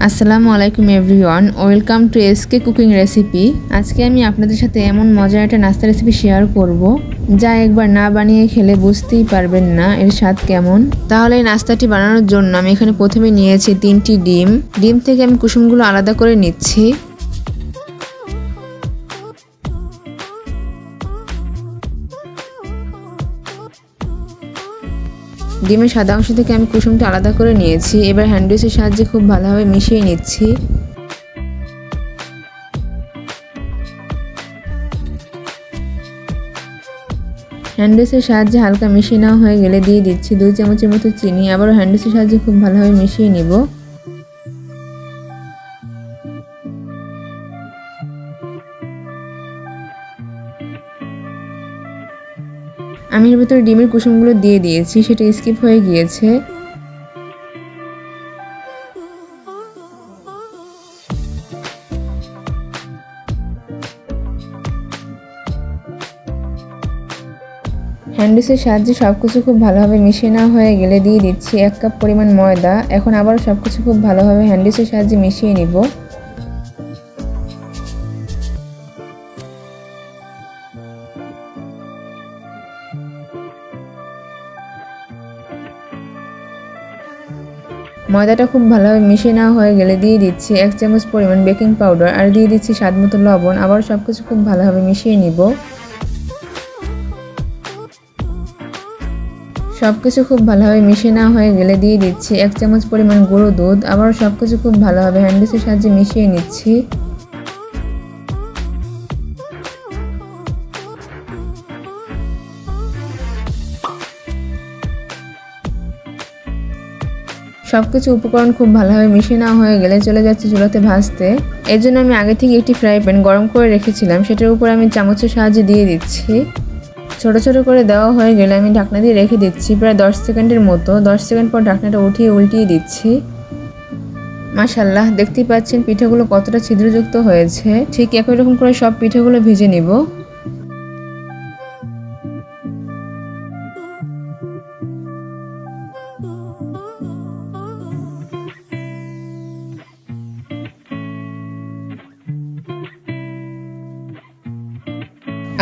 আসসালামু আলাইকুম everyone, welcome to SK cooking recipe. আজকে আমি আপনাদের সাথে এমন মজার একটা নাস্তা রেসিপি শেয়ার করব যা একবার না বানিয়ে খেলে বুঝতেই পারবেন না এর স্বাদ কেমন। তাহলে এই নাস্তাটি বানানোর জন্য আমি এখানে প্রথমে নিয়েছি 3টি ডিম থেকে আমি কুসুমগুলো আলাদা করে নিচ্ছি। ডিমের সাদা অংশ থেকে আমি কুসুমটা আলাদা করে নিয়েছি। এবার হ্যান্ড উইচের সাহায্যে খুব ভালোভাবে মিশিয়ে নিচ্ছি। হ্যান্ড উইচের সাহায্যে হালকা মিশিয়ে নেওয়া হয়ে গেলে দিয়ে দিচ্ছি 2 চামচের মতো চিনি। আবারও হ্যান্ড উইচের সাহায্যে খুব ভালোভাবে মিশিয়ে নিব। আমি এর ভিতরে ডিমের কুসুমগুলো দিয়ে দিয়েছি, সেটা স্কিপ হয়ে গিয়েছে। হ্যান্ড উইচের সাহায্যে সবকিছু খুব ভালোভাবে মিশিয়ে নেওয়া হয়ে গেলে দিয়ে দিচ্ছি 1 কাপ পরিমাণ ময়দা। এখন আবারও সবকিছু খুব ভালোভাবে হ্যান্ড উইচের সাহায্যে মিশিয়ে নিব। ময়দাটা খুব ভালোভাবে মিশিয়ে নেওয়া হয়ে গেলে দিয়ে দিচ্ছি 1 চামচ পরিমাণ বেকিং পাউডার আর দিয়ে দিচ্ছি স্বাদ মতো লবণ। আবার সবকিছু খুব ভালোভাবে মিশিয়ে নিব। সবকিছু খুব ভালোভাবে মিশিয়ে নেওয়া হয়ে গেলে দিয়ে দিচ্ছি 1 চামচ পরিমাণ গুঁড়ো দুধ। আবার সবকিছু খুব ভালোভাবে হ্যান্ড উইচের সাহায্যে মিশিয়ে নিচ্ছি। সবকিছু উপকরণ খুব ভালোভাবে মিশিয়ে নেওয়া হয়ে গেলে চলে যাচ্ছে চুলাতে ভাজতে। এর জন্য আমি আগে থেকে একটি ফ্রাই প্যান গরম করে রেখেছিলাম, সেটার উপর আমি চামচের সাহায্যে দিয়ে দিচ্ছি। ছোট ছোট করে দেওয়া হয়ে গেলে আমি ঢাকনা দিয়ে রেখে দিচ্ছি প্রায় 10 সেকেন্ডের মতো। 10 সেকেন্ড পর ঢাকনাটা উঠিয়ে উল্টিয়ে দিচ্ছি। মাশাআল্লাহ, দেখতেই পাচ্ছেন পিঠেগুলো কতটা ছিদ্রযুক্ত হয়েছে। ঠিক একই রকম করে সব পিঠেগুলো ভেজে নিব।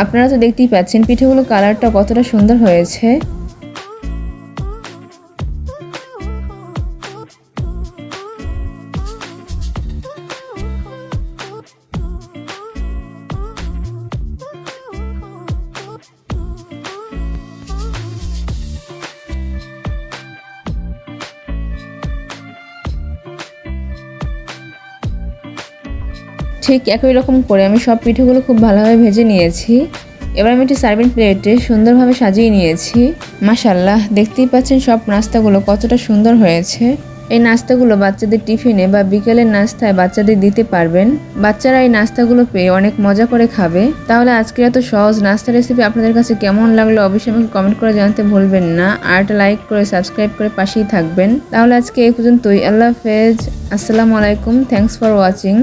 আপনারা তো দেখতেই পাচ্ছেন পিঠেগুলো কালারটা কতটা সুন্দর হয়েছে। ঠিক একই রকম করে আমি সব পিঠেগুলো খুব ভালোভাবে ভেজে নিয়েছি। এবার আমি একটি সার্ভিং প্লেটে সুন্দরভাবে সাজিয়ে নিয়েছি। মাশাআল্লাহ, দেখতেই পাচ্ছেন সব নাস্তাগুলো কতটা সুন্দর হয়েছে। এই নাস্তাগুলো বাচ্চাদের টিফিনে বা বিকেলের নাস্তায় বাচ্চাদের দিতে পারবেন। বাচ্চারা এই নাস্তাগুলো পেয়ে অনেক মজা করে খাবে। তাহলে আজকের এত সহজ নাস্তা রেসিপি আপনাদের কাছে কেমন লাগলো অবশ্যই আমাকে কমেন্ট করে জানাতে ভুলবেন না। আর একটা লাইক করে সাবস্ক্রাইব করে পাশেই থাকবেন। তাহলে আজকে এই পর্যন্তই। আল্লাহ হাফেজ, আসসালামু আলাইকুম, থ্যাঙ্কস ফর ওয়াচিং।